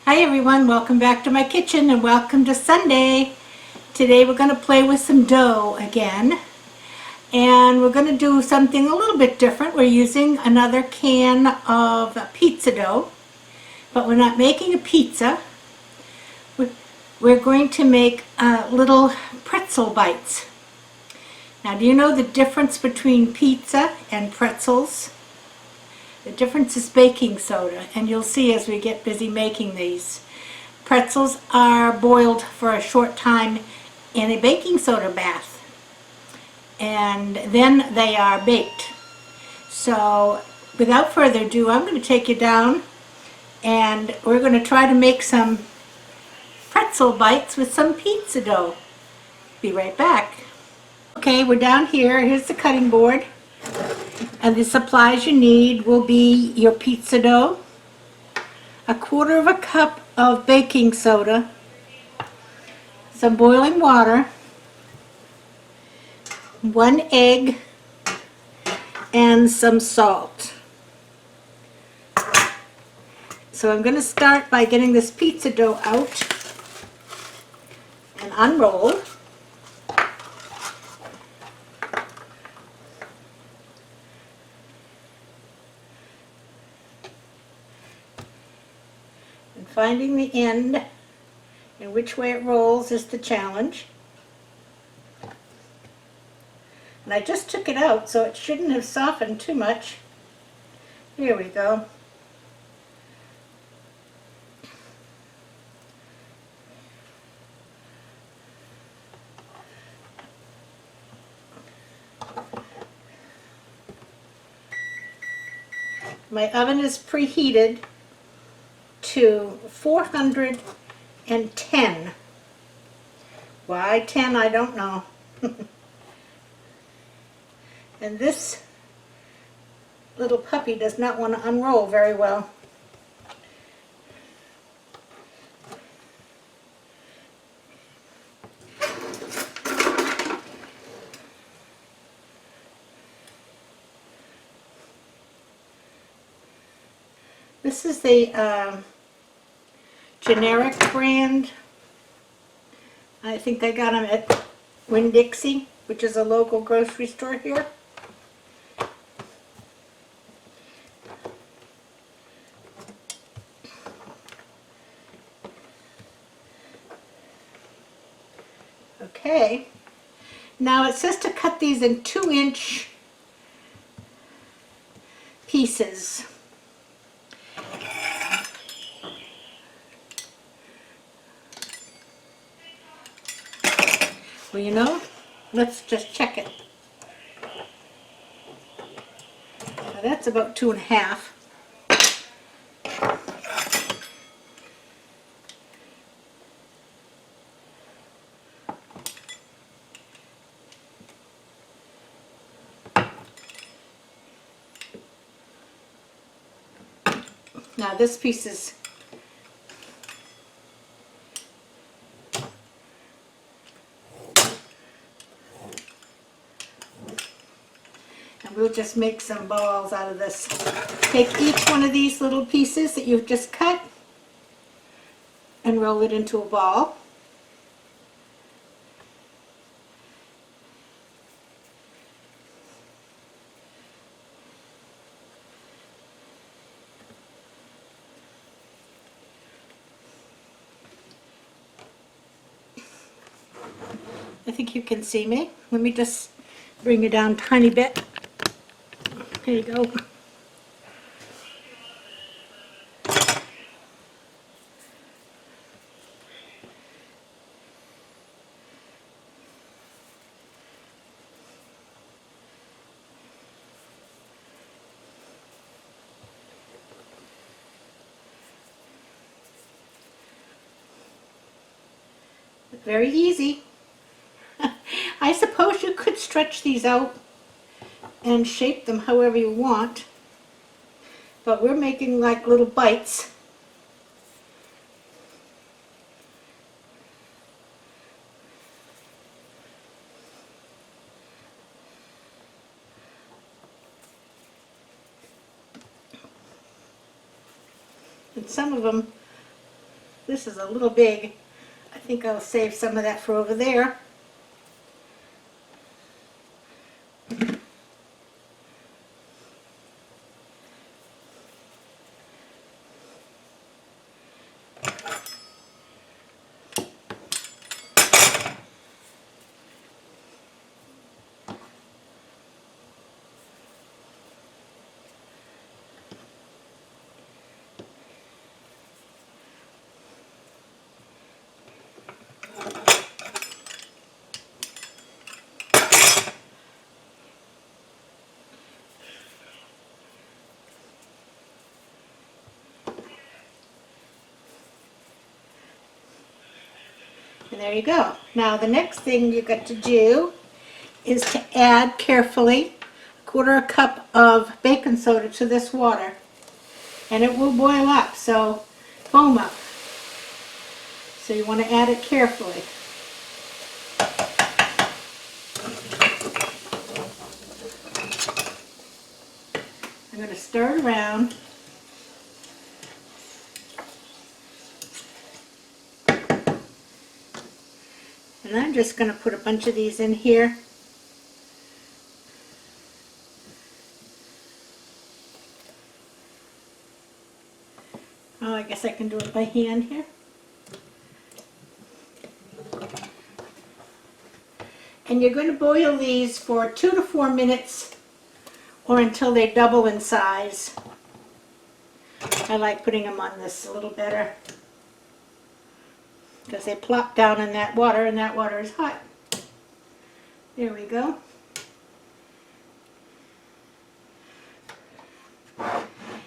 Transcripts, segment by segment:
Hi everyone, welcome back to my kitchen and welcome to Sunday. Today we're going to play with some dough again, and we're going to do something a little bit different. We're using another can of pizza dough, but we're not making a pizza. We're going to make little pretzel bites. Now, do you know the difference between pizza and pretzels? The difference is baking soda, and you'll see as we get busy making these. Pretzels are boiled for a short time in a baking soda bath, and then they are baked. So without further ado, I'm going to take you down and we're going to try to make some pretzel bites with some pizza dough. Be right back. Okay, we're down here. Here's the cutting board. And the supplies you need will be your pizza dough, a quarter of a cup of baking soda, some boiling water, 1 egg, and some salt. So I'm going to start by getting this pizza dough out and unroll. And finding the end and which way it rolls is the challenge. And I just took it out, so it shouldn't have softened too much. Here we go. My oven is preheated to 410. Why 10, I don't know. And this little puppy does not want to unroll very well. This is the generic brand. I think I got them at Winn-Dixie, which is a local grocery store here. Okay, now it says to cut these in 2-inch pieces. Well, you know, let's just check it. Now that's about 2.5. Now this piece is and we'll just make some balls out of this. Take each one of these little pieces that you've just cut and roll it into a ball. I think you can see me. Let me just bring you down a tiny bit. There you go. Very easy. I suppose you could stretch these out and shape them however you want, but we're making like little bites. And some of them This is a little big. I think I'll save some of that for over there. And there you go. Now the next thing you got to do is to add carefully a quarter cup of baking soda to this water. And it will boil up, so foam up. So you want to add it carefully. I'm going to stir it around. And I'm just going to put a bunch of these in here. Oh, I guess I can do it by hand here. And you're going to boil these for 2 to 4 minutes or until they double in size. I like putting them on this a little better because they plop down in that water and that water is hot. There we go.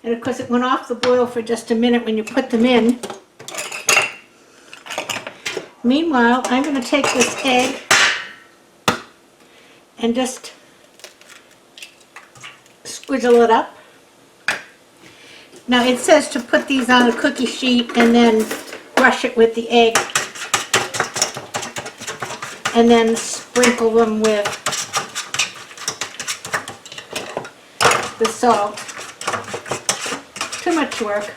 And of course it went off the boil for just a minute when you put them in. Meanwhile, I'm going to take this egg and just squizzle it up. Now it says to put these on a cookie sheet and then brush it with the egg and then sprinkle them with the salt. Too much work.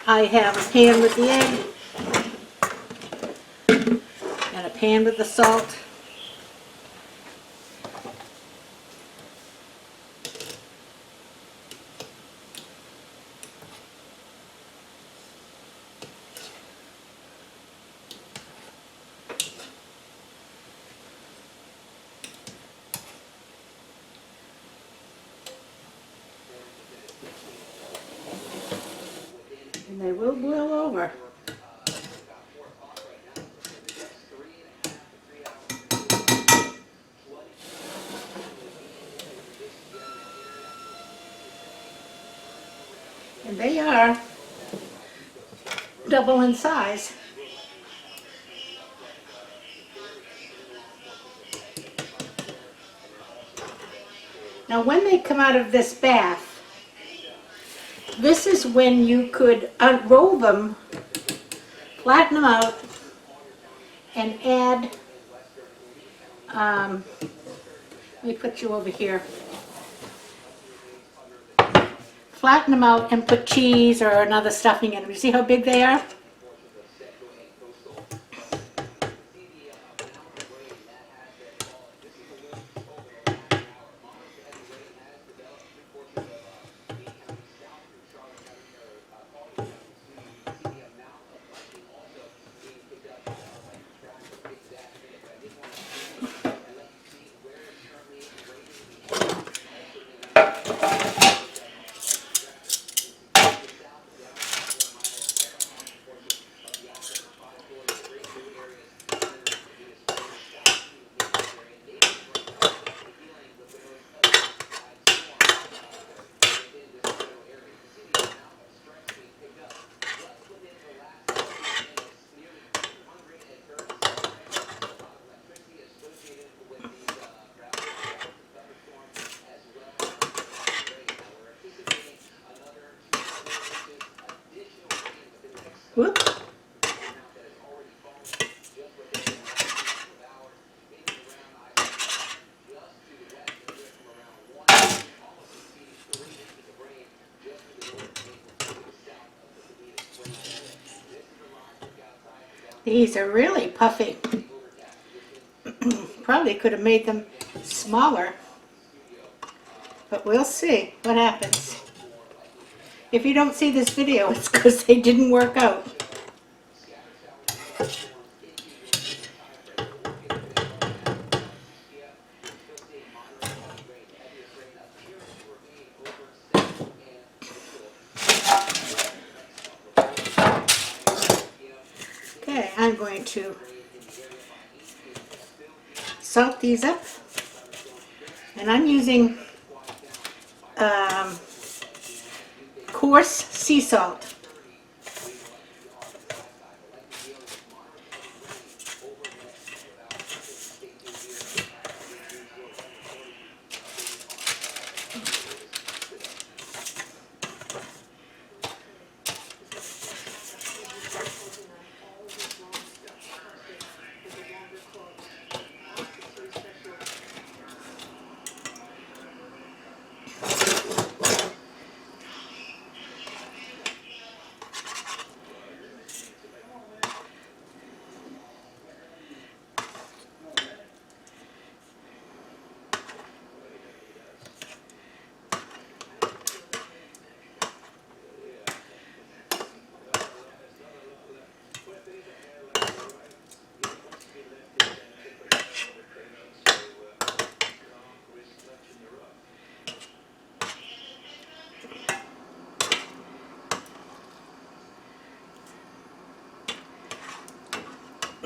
I have a pan with the egg and a pan with the salt. And they will boil over. And they are double in size. Now when they come out of this bath, this is when you could unroll them, flatten them out, and add, let me put you over here. Flatten them out and put cheese or another stuffing in them. You see how big they are? Whoop. These are really puffy. Probably could have made them smaller, but we'll see what happens. If you don't see this video, it's because they didn't work out. Okay, I'm going to salt these up, and I'm using coarse sea salt.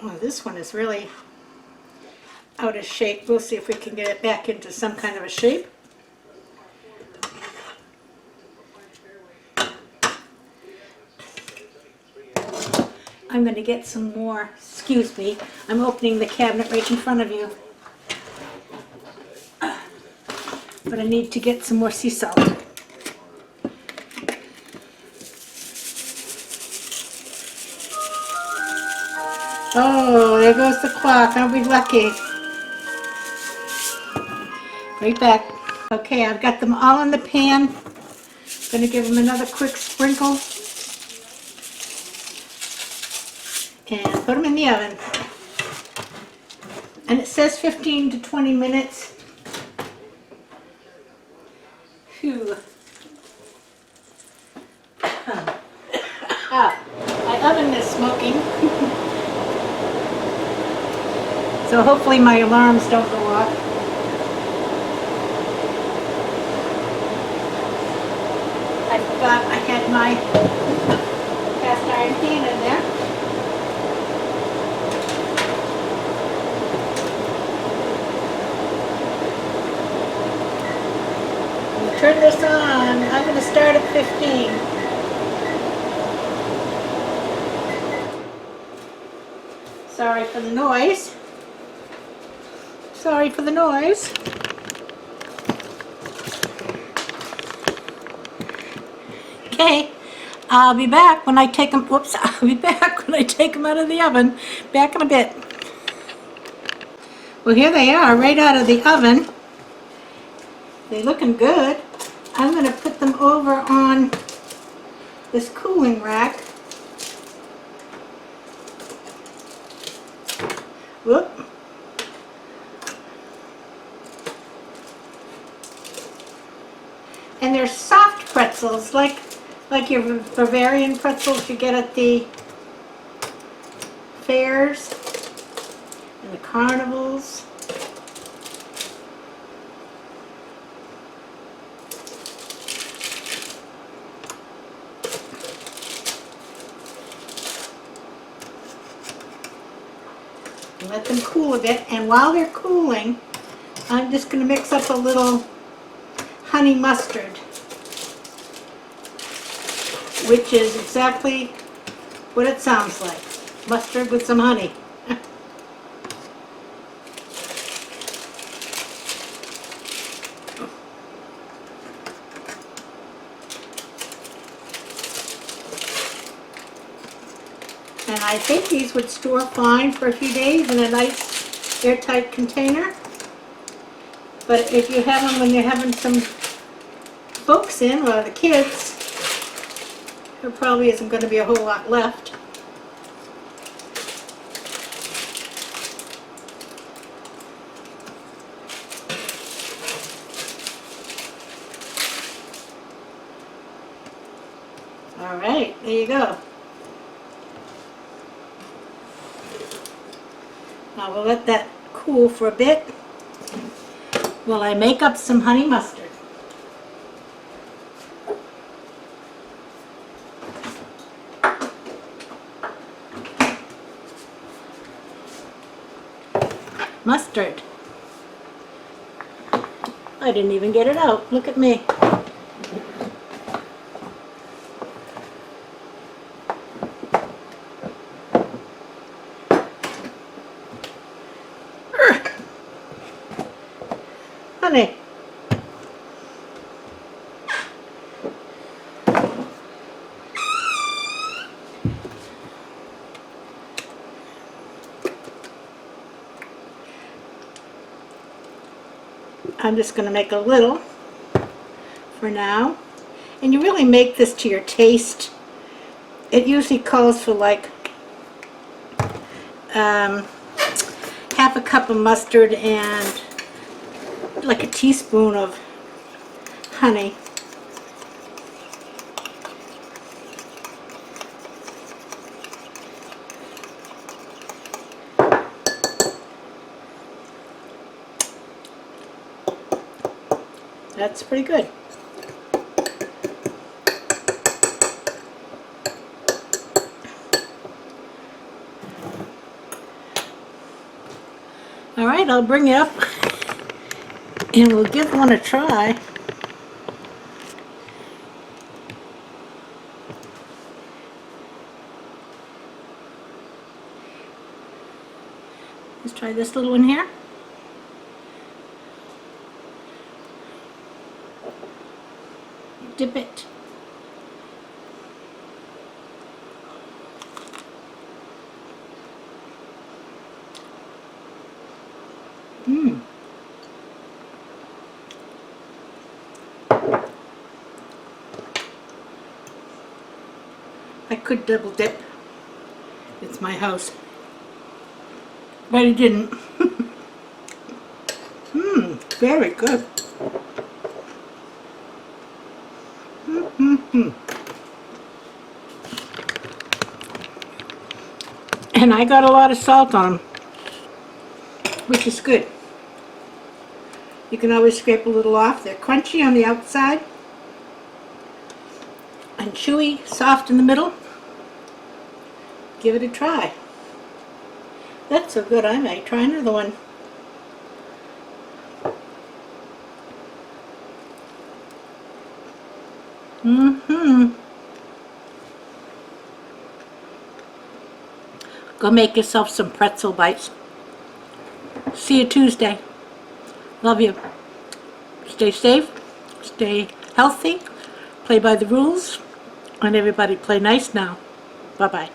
Well, this one is really out of shape. We'll see if we can get it back into some kind of a shape. I'm going to get some more, excuse me, I'm opening the cabinet right in front of you. But I need to get some more sea salt. Oh, there goes the clock. Aren't we lucky? Right back. Okay, I've got them all in the pan. Going to give them another quick sprinkle. And put them in the oven. And it says 15 to 20 minutes. Phew. My oven is smoking. So hopefully my alarms don't go off. I forgot I had my cast iron pan in there. Turn this on. I'm going to start at 15. Sorry for the noise. Sorry for the noise. Okay, I'll be back when I take them. Whoops! I'll be back when I take them out of the oven. Back in a bit. Well, here they are, right out of the oven. They're looking good. I'm going to put them over on this cooling rack. Whoop. And they're soft pretzels, like your Bavarian pretzels you get at the fairs and the carnivals. Let them cool a bit, and while they're cooling, I'm just going to mix up a little honey mustard, which is exactly what it sounds like. Mustard with some honey. And I think these would store fine for a few days in a nice airtight container. But if you have them when you're having some folks in, or the kids, there probably isn't going to be a whole lot left. All right, there you go. Now we'll let that cool for a bit while I make up some honey mustard. Mustard. I didn't even get it out. Look at me. Honey. I'm just going to make a little for now. And you really make this to your taste. It usually calls for like half a cup of mustard and like a teaspoon of honey. That's pretty good. All right, I'll bring it up and we'll give one a try. Let's try this little one here. Dip it. I could double dip. It's my house. But it didn't. Very good. And I got a lot of salt on them, which is good. You can always scrape a little off. They're crunchy on the outside and chewy, soft in the middle. Give it a try. That's so good I might try another one. Go make yourself some pretzel bites. See you Tuesday. Love you. Stay safe, stay healthy, play by the rules, and everybody play nice now. Bye-bye.